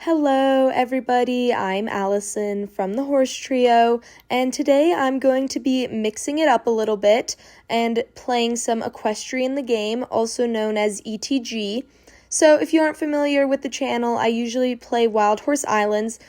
Hello, everybody. I'm Allison from the Horse Trio, and today I'm going to be mixing it up a little bit and playing some Equestrian the game, also known as ETG. So if you aren't familiar with the channel, I usually play Wild Horse Islands,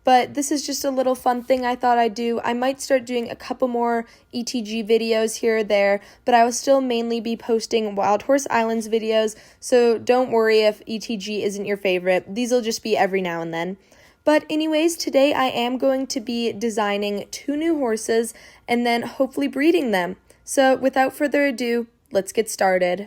but this is just a little fun thing I thought I'd do. I might start doing a couple more ETG videos here or there, but I will still mainly be posting Wild Horse Islands videos, so don't worry if ETG isn't your favorite. These will just be every now and then. But anyways, today I am going to be designing 2 new horses and then hopefully breeding them. So without further ado, let's get started.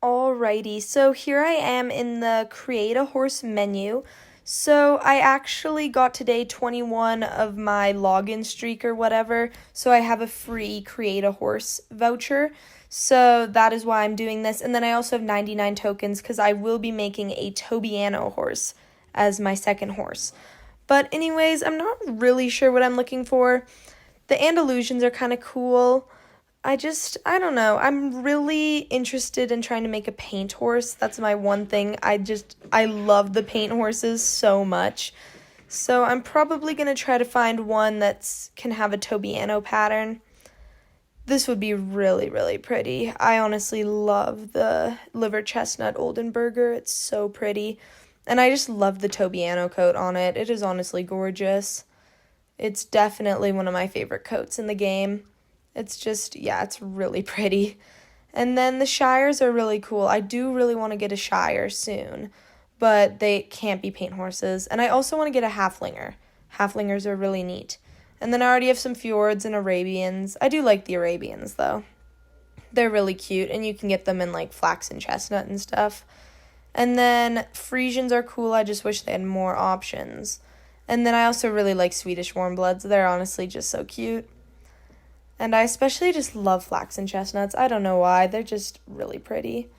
Alrighty, so here I am in the Create a Horse menu. So I actually got today 21 of my login streak or whatever, so I have a free Create a Horse voucher. So that is why I'm doing this. And then I also have 99 tokens because I will be making a Tobiano horse as my second horse. But anyways, I'm not really sure what I'm looking for. The Andalusians are kind of cool. I don't know. I'm really interested in trying to make a paint horse. That's my one thing. I love the paint horses so much. So I'm probably going to try to find one that can have a Tobiano pattern. This would be really, really pretty. I honestly love the liver chestnut Oldenburger. It's so pretty. And I just love the Tobiano coat on it. It is honestly gorgeous. It's definitely one of my favorite coats in the game. It's really pretty. And then the Shires are really cool. I do really want to get a Shire soon, but they can't be paint horses. And I also want to get a Halflinger. Halflingers are really neat. And then I already have some Fjords and Arabians. I do like the Arabians, though. They're really cute, and you can get them in, like, flax and chestnut and stuff. And then Frisians are cool. I just wish they had more options. And then I also really like Swedish Warmbloods. They're honestly just so cute. And I especially just love flax and chestnuts. I don't know why. They're just really pretty.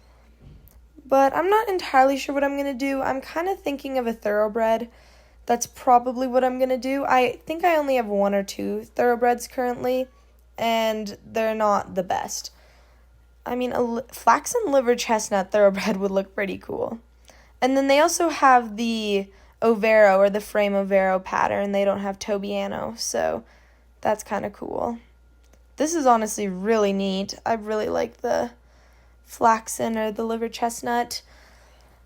But I'm not entirely sure what I'm going to do. I'm kind of thinking of a thoroughbred. That's probably what I'm going to do. I think I only have 1 or 2 thoroughbreds currently, and they're not the best. I mean, a flax and liver chestnut thoroughbred would look pretty cool. And then they also have the Overo or the frame Overo pattern. They don't have Tobiano, so that's kind of cool. This is honestly really neat. I really like the flaxen or the liver chestnut.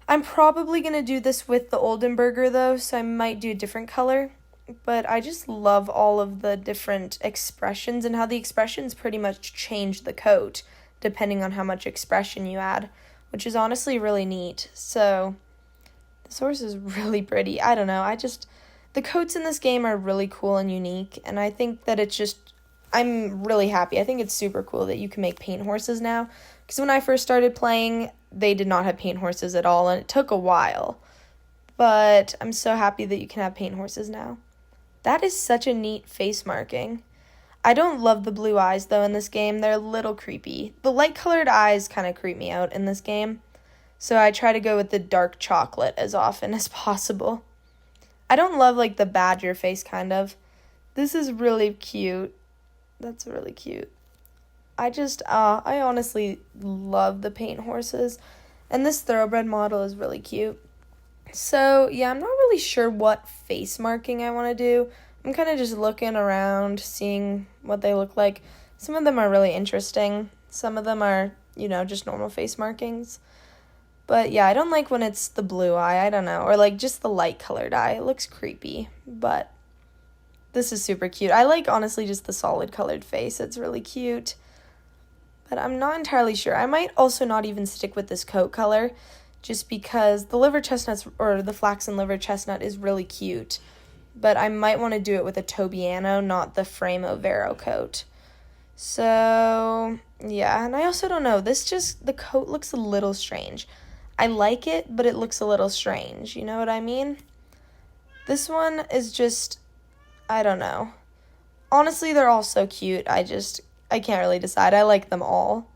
I'm probably going to do this with the Oldenburger though, so I might do a different color. But I just love all of the different expressions and how the expressions pretty much change the coat depending on how much expression you add, which is honestly really neat. So this horse is really pretty. I don't know. The coats in this game are really cool and unique, and I think that I'm really happy. I think it's super cool that you can make paint horses now. Because when I first started playing, they did not have paint horses at all, and it took a while. But I'm so happy that you can have paint horses now. That is such a neat face marking. I don't love the blue eyes, though, in this game. They're a little creepy. The light-colored eyes kind of creep me out in this game. So I try to go with the dark chocolate as often as possible. I don't love, like, the badger face, kind of. This is really cute. That's really cute. I honestly love the paint horses. And this thoroughbred model is really cute. So, yeah, I'm not really sure what face marking I want to do. I'm kind of just looking around, seeing what they look like. Some of them are really interesting. Some of them are, just normal face markings. But, yeah, I don't like when it's the blue eye. I don't know. Or, like, just the light-colored eye. It looks creepy. But this is super cute. I like, honestly, just the solid colored face. It's really cute. But I'm not entirely sure. I might also not even stick with this coat color just because the liver chestnuts or the flaxen liver chestnut is really cute. But I might want to do it with a Tobiano, not the frame Overo coat. So, yeah. And I also don't know. The coat looks a little strange. I like it, but it looks a little strange. You know what I mean? This one is just, I don't know. Honestly, they're all so cute. I can't really decide. I like them all.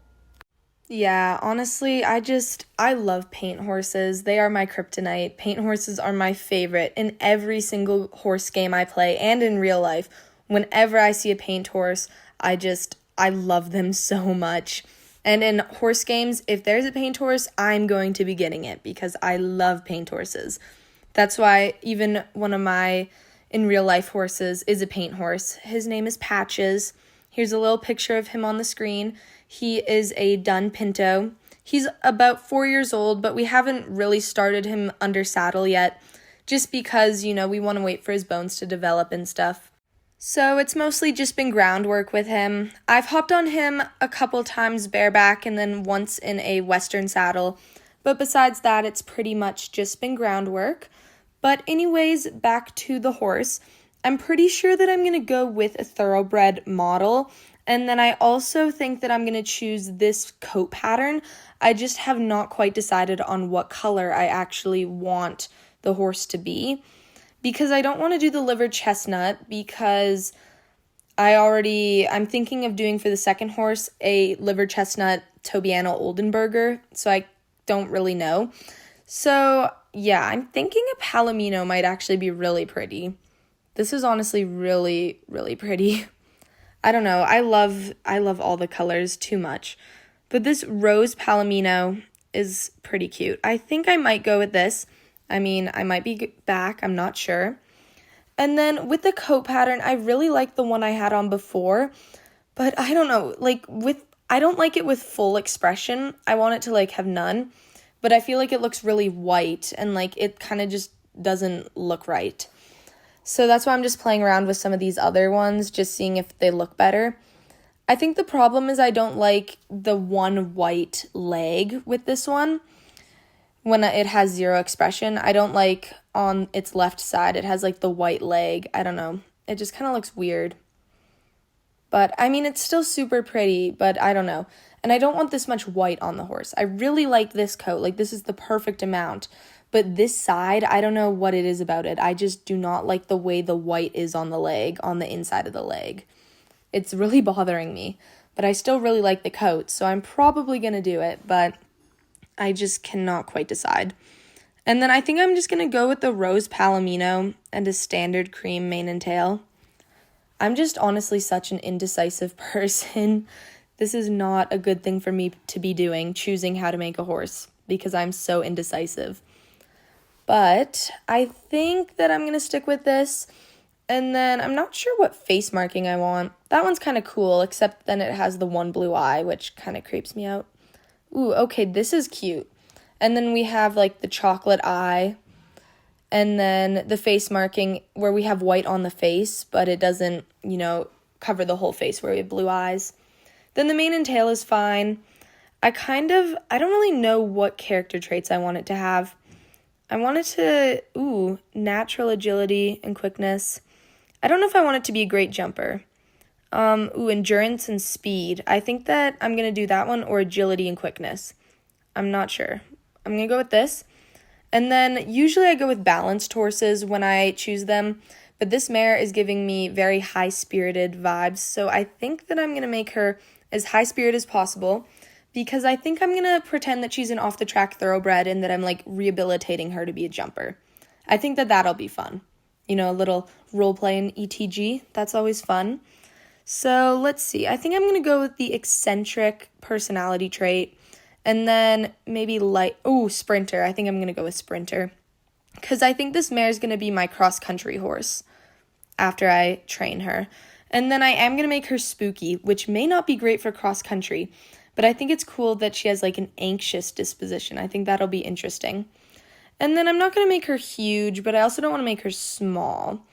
Yeah, honestly, I love paint horses. They are my kryptonite. Paint horses are my favorite in every single horse game I play and in real life. Whenever I see a paint horse, I love them so much. And in horse games, if there's a paint horse, I'm going to be getting it because I love paint horses. That's why even one of my in real life horses is a paint horse. His name is Patches. Here's a little picture of him on the screen. He is a dun pinto. He's about 4 years old, but we haven't really started him under saddle yet, just because, we want to wait for his bones to develop and stuff. So it's mostly just been groundwork with him. I've hopped on him a couple times bareback and then once in a Western saddle, but besides that, it's pretty much just been groundwork. But anyways, back to the horse. I'm pretty sure that I'm going to go with a thoroughbred model, and then I also think that I'm going to choose this coat pattern. I just have not quite decided on what color I actually want the horse to be, because I don't want to do the liver chestnut because I'm thinking of doing for the second horse a liver chestnut Tobiano Oldenburger, so I don't really know. So yeah, I'm thinking a Palomino might actually be really pretty. This is honestly really, really pretty. I don't know, I love all the colors too much. But this rose Palomino is pretty cute. I think I might go with this. I might be back, I'm not sure. And then with the coat pattern, I really like the one I had on before, but I don't know, I don't like it with full expression. I want it to have none, but I feel like it looks really white and it kind of just doesn't look right. So that's why I'm just playing around with some of these other ones, just seeing if they look better. I think the problem is I don't like the one white leg with this one when it has zero expression. I don't like on its left side, it has the white leg. I don't know. It just kind of looks weird. But it's still super pretty, but I don't know. And I don't want this much white on the horse. I really like this coat. This is the perfect amount. But this side, I don't know what it is about it. I just do not like the way the white is on the leg, on the inside of the leg. It's really bothering me. But I still really like the coat, so I'm probably going to do it. But I just cannot quite decide. And then I think I'm just going to go with the rose Palomino and a standard cream mane and tail. I'm just honestly such an indecisive person. This is not a good thing for me to be doing, choosing how to make a horse, because I'm so indecisive. But I think that I'm going to stick with this. And then I'm not sure what face marking I want. That one's kind of cool, except then it has the one blue eye, which kind of creeps me out. Ooh, okay, this is cute. And then we have the chocolate eye. And then the face marking where we have white on the face, but it doesn't, cover the whole face where we have blue eyes. Then the mane and tail is fine. I don't really know what character traits I want it to have. I want it to, natural agility and quickness. I don't know if I want it to be a great jumper. Endurance and speed. I think that I'm going to do that one, or agility and quickness. I'm not sure. I'm going to go with this. And then usually I go with balanced horses when I choose them, but this mare is giving me very high-spirited vibes, so I think that I'm going to make her as high-spirited as possible, because I think I'm going to pretend that she's an off-the-track thoroughbred and that I'm rehabilitating her to be a jumper. I think that that'll be fun. A little role play in ETG. That's always fun. So let's see. I think I'm going to go with the eccentric personality trait. And then maybe sprinter. I think I'm going to go with sprinter. Because I think this mare is going to be my cross-country horse after I train her. And then I am going to make her spooky, which may not be great for cross-country. But I think it's cool that she has an anxious disposition. I think that'll be interesting. And then I'm not going to make her huge, but I also don't want to make her small.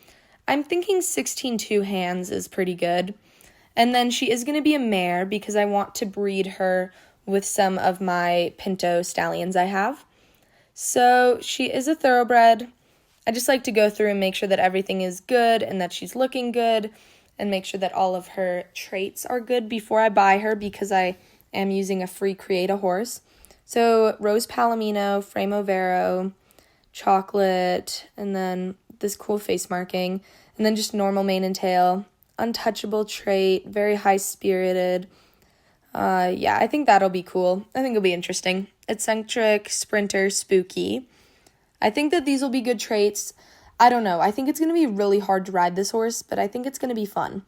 I'm thinking 16 hands is pretty good. And then she is going to be a mare because I want to breed her with some of my pinto stallions I have. So she is a thoroughbred. I just like to go through and make sure that everything is good and that she's looking good and make sure that all of her traits are good before I buy her, because I am using a free Create a Horse. So Rose Palomino, Framo Vero, chocolate, and then this cool face marking, and then just normal mane and tail, untouchable trait, very high-spirited. I think that'll be cool. I think it'll be interesting. Eccentric, sprinter, spooky. I think that these will be good traits. I don't know. I think it's going to be really hard to ride this horse, but I think it's going to be fun.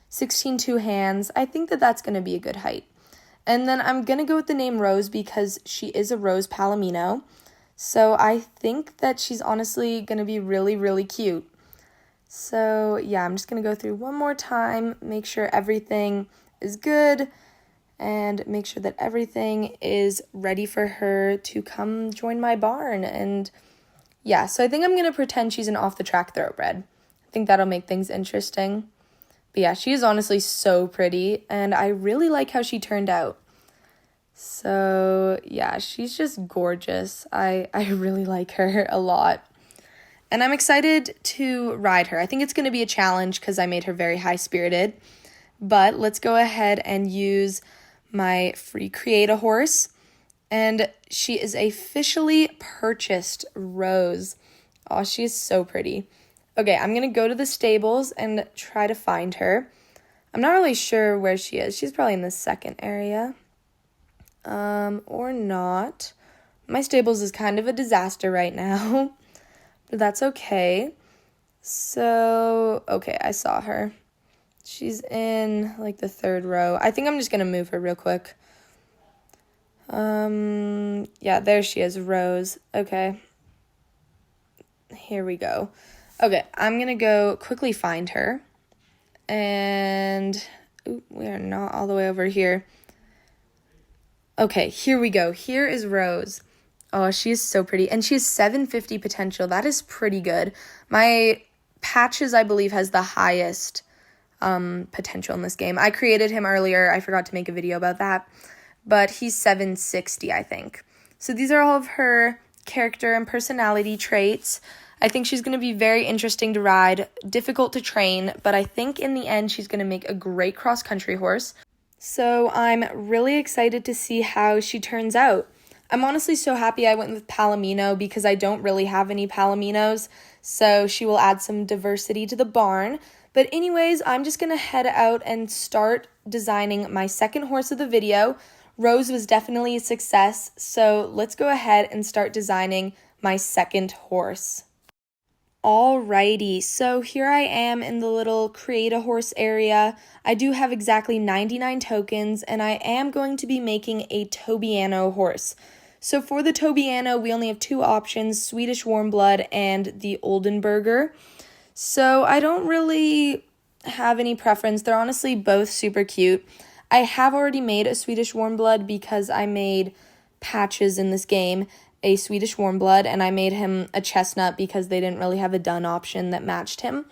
16 hands. I think that that's going to be a good height. And then I'm going to go with the name Rose because she is a Rose Palomino. So I think that she's honestly going to be really, really cute. So yeah, I'm just going to go through one more time, make sure everything is good, and make sure that everything is ready for her to come join my barn. And yeah, so I think I'm going to pretend she's an off-the-track thoroughbred. I think that'll make things interesting. But yeah, she is honestly so pretty, and I really like how she turned out. So yeah, she's just gorgeous. I really like her a lot. And I'm excited to ride her. I think it's going to be a challenge because I made her very high-spirited. But let's go ahead and use my free Create a Horse. And she is a officially purchased Rose. Oh, she is so pretty. Okay, I'm going to go to the stables and try to find her. I'm not really sure where she is. She's probably in the second area. Or not. My stables is kind of a disaster right now. But that's okay. So, okay, I saw her. She's in, like, the third row. I think I'm just going to move her real quick. Yeah, there she is, Rose. Okay. Here we go. Okay, I'm going to go quickly find her. And, we are not all the way over here. Okay, here we go. Here is Rose. Oh, she is so pretty. And she has 750 potential. That is pretty good. My Patches, I believe, has the highest potential in this game. I created him earlier. I forgot to make a video about that. But he's 760, I think. So these are all of her character and personality traits. I think she's going to be very interesting to ride, difficult to train, but I think in the end she's going to make a great cross-country horse. So I'm really excited to see how she turns out. I'm honestly so happy I went with Palomino because I don't really have any Palominos, so she will add some diversity to the barn. But anyways, I'm just going to head out and start designing my second horse of the video. Rose was definitely a success, so let's go ahead and start designing my second horse. Alrighty, so here I am in the little Create a Horse area. I do have exactly 99 tokens, and I am going to be making a Tobiano horse. So for the Tobiano, we only have two options, Swedish Warmblood and the Oldenburger. So I don't really have any preference. They're honestly both super cute. I have already made a Swedish Warmblood because I made Patches in this game a Swedish Warmblood, and I made him a chestnut because they didn't really have a dun option that matched him.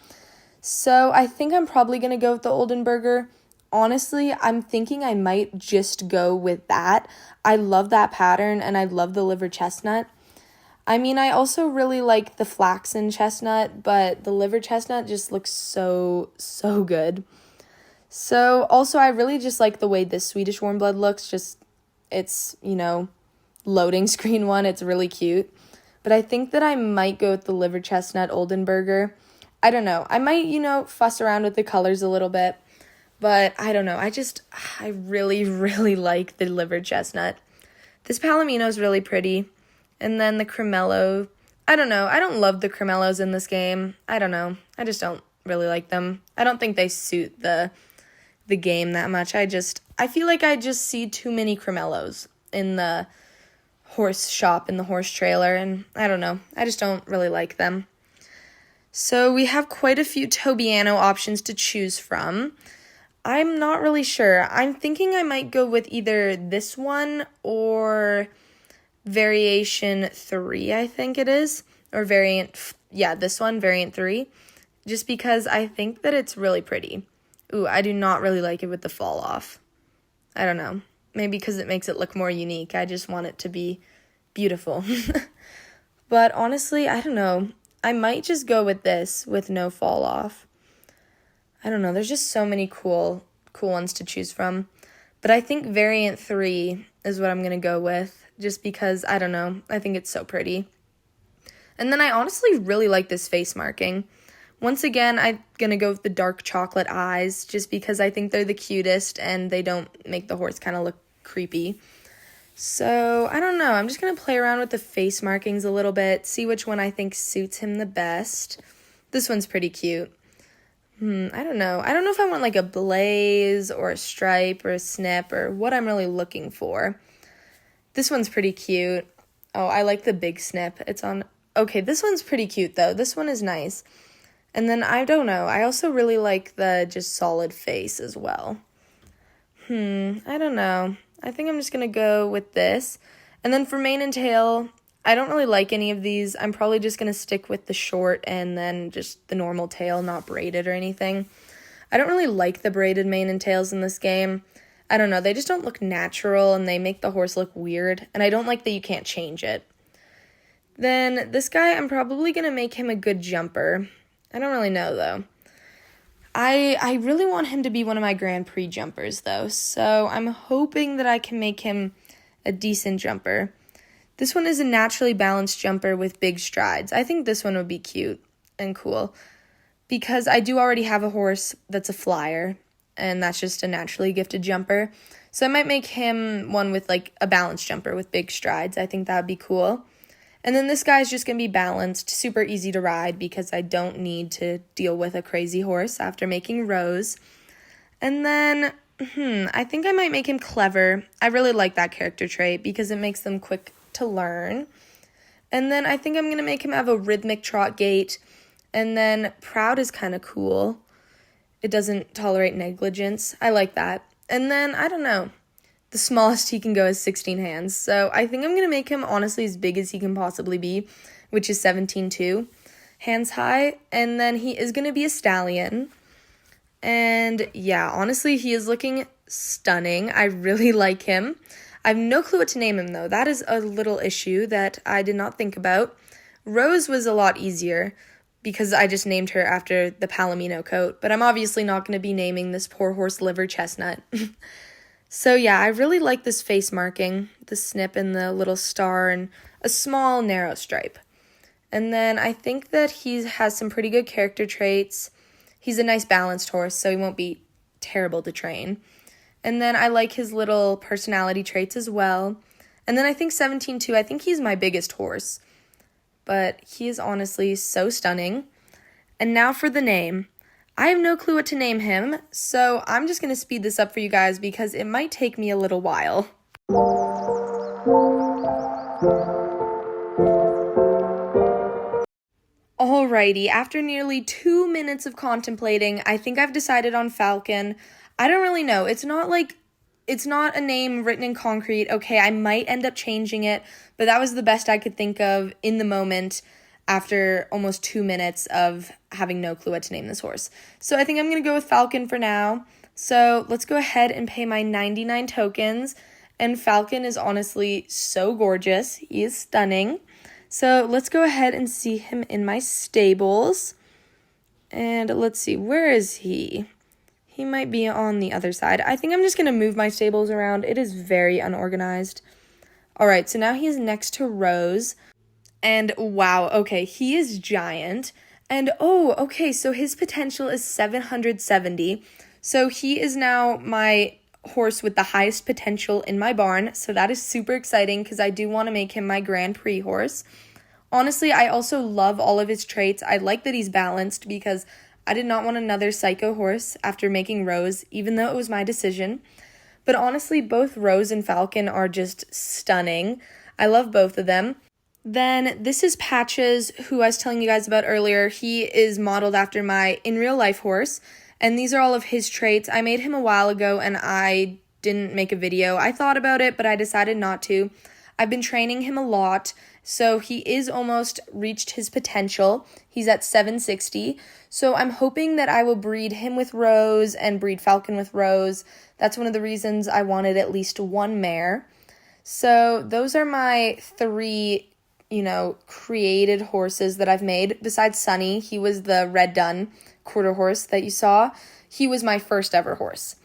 So I think I'm probably going to go with the Oldenburger. Honestly, I'm thinking I might just go with that. I love that pattern, and I love the liver chestnut. I mean, I also really like the flaxen chestnut, but the liver chestnut just looks so good. So, also, I really just like the way this Swedish Warmblood looks. Just, it's, loading screen one. It's really cute. But I think that I might go with the liver chestnut Oldenburger. I don't know. I might, fuss around with the colors a little bit. But I don't know. I really, really like the liver chestnut. This Palomino is really pretty. And then the Cremello, I don't know. I don't love the Cremellos in this game. I don't know. I just don't really like them. I don't think they suit the game that much. I feel like I just see too many Cremellos in the horse shop, in the horse trailer, and I don't know. I just don't really like them. So we have quite a few Tobiano options to choose from. I'm not really sure. I'm thinking I might go with either this one or variation 3, I think it is. Or this one, variant 3. Just because I think that it's really pretty. Ooh, I do not really like it with the fall off. I don't know. Maybe because it makes it look more unique. I just want it to be beautiful. But honestly, I don't know. I might just go with this with no fall off. I don't know. There's just so many cool ones to choose from. But I think variant 3 is what I'm going to go with. Just because, I don't know. I think it's so pretty. And then I honestly really like this face marking. Once again, I'm going to go with the dark chocolate eyes just because I think they're the cutest and they don't make the horse kind of look creepy. So, I don't know. I'm just going to play around with the face markings a little bit, see which one I think suits him the best. This one's pretty cute. I don't know. I don't know if I want like a blaze or a stripe or a snip or what I'm really looking for. This one's pretty cute. Oh, I like the big snip. It's on... Okay, this one's pretty cute, though. This one is nice. And then, I don't know. I also really like the just solid face as well. I don't know. I think I'm just going to go with this. And then for mane and tail, I don't really like any of these. I'm probably just going to stick with the short and then just the normal tail, not braided or anything. I don't really like the braided mane and tails in this game. I don't know. They just don't look natural and they make the horse look weird. And I don't like that you can't change it. Then this guy, I'm probably going to make him a good jumper. I don't really know, though. I really want him to be one of my Grand Prix jumpers, though, so I'm hoping that I can make him a decent jumper. This one is a naturally balanced jumper with big strides. I think this one would be cute and cool because I do already have a horse that's a flyer, and that's just a naturally gifted jumper. So I might make him one with, like, a balanced jumper with big strides. I think that would be cool. And then this guy's just going to be balanced, super easy to ride because I don't need to deal with a crazy horse after making Rose. And then, I think I might make him clever. I really like that character trait because it makes them quick to learn. And then I think I'm going to make him have a rhythmic trot gait. And then proud is kind of cool. It doesn't tolerate negligence. I like that. And then, I don't know. The smallest he can go is 16 hands. So I think I'm going to make him honestly as big as he can possibly be, which is 17.2 hands high. And then he is going to be a stallion. And yeah, honestly, he is looking stunning. I really like him. I have no clue what to name him, though. That is a little issue that I did not think about. Rose was a lot easier because I just named her after the Palomino coat. But I'm obviously not going to be naming this poor horse Liver Chestnut. So yeah, I really like this face marking, the snip and the little star and a small narrow stripe. And then I think that he has some pretty good character traits. He's a nice balanced horse, so he won't be terrible to train. And then I like his little personality traits as well. And then I think 17.2, I think he's my biggest horse. But he is honestly so stunning. And now for the name. I have no clue what to name him, so I'm just going to speed this up for you guys because it might take me a little while. Alrighty, after nearly 2 minutes of contemplating, I think I've decided on Falcon. I don't really know. It's not a name written in concrete. Okay, I might end up changing it, but that was the best I could think of in the moment after almost 2 minutes of having no clue what to name this horse. So I think I'm going to go with Falcon for now. So let's go ahead and pay my 99 tokens. And Falcon is honestly so gorgeous. He is stunning. So let's go ahead and see him in my stables. And let's see, where is he? He might be on the other side. I think I'm just going to move my stables around. It is very unorganized. All right, so now he is next to Rose. And wow, okay, he is giant. And oh, okay, so his potential is 770. So he is now my horse with the highest potential in my barn. So that is super exciting because I do want to make him my Grand Prix horse. Honestly, I also love all of his traits. I like that he's balanced because I did not want another psycho horse after making Rose, even though it was my decision. But honestly, both Rose and Falcon are just stunning. I love both of them. Then this is Patches, who I was telling you guys about earlier. He is modeled after my in real life horse, and these are all of his traits. I made him a while ago, and I didn't make a video. I thought about it, but I decided not to. I've been training him a lot, so he is almost reached his potential. He's at 760, so I'm hoping that I will breed him with Rose and breed Falcon with Rose. That's one of the reasons I wanted at least one mare. So those are my 3 created horses that I've made. Besides Sunny, he was the Red Dun quarter horse that you saw. He was my first ever horse.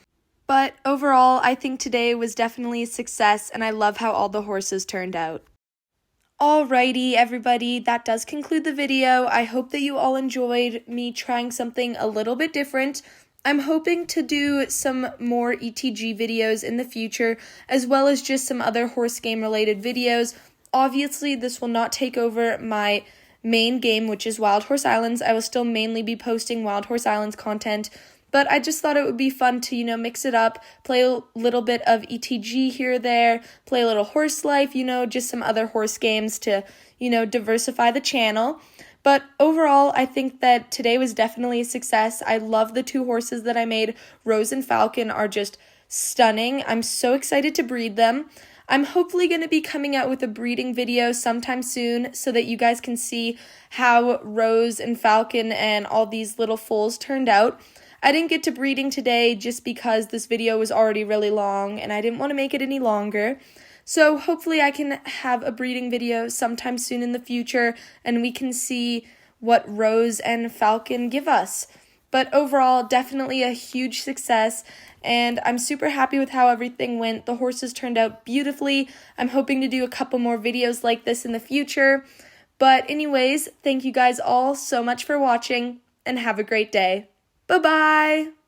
But overall, I think today was definitely a success, and I love how all the horses turned out. Alrighty, everybody, that does conclude the video. I hope that you all enjoyed me trying something a little bit different. I'm hoping to do some more ETG videos in the future, as well as just some other horse game related videos. Obviously, this will not take over my main game, which is Wild Horse Islands. I will still mainly be posting Wild Horse Islands content, but I just thought it would be fun to, mix it up, play a little bit of ETG here or there, play a little horse life, just some other horse games to, diversify the channel. But overall, I think that today was definitely a success. I love the two horses that I made. Rose and Falcon are just stunning. I'm so excited to breed them. I'm hopefully going to be coming out with a breeding video sometime soon so that you guys can see how Rose and Falcon and all these little foals turned out. I didn't get to breeding today just because this video was already really long and I didn't want to make it any longer. So hopefully I can have a breeding video sometime soon in the future and we can see what Rose and Falcon give us. But overall, definitely a huge success, and I'm super happy with how everything went. The horses turned out beautifully. I'm hoping to do a couple more videos like this in the future. But anyways, thank you guys all so much for watching, and have a great day. Bye-bye!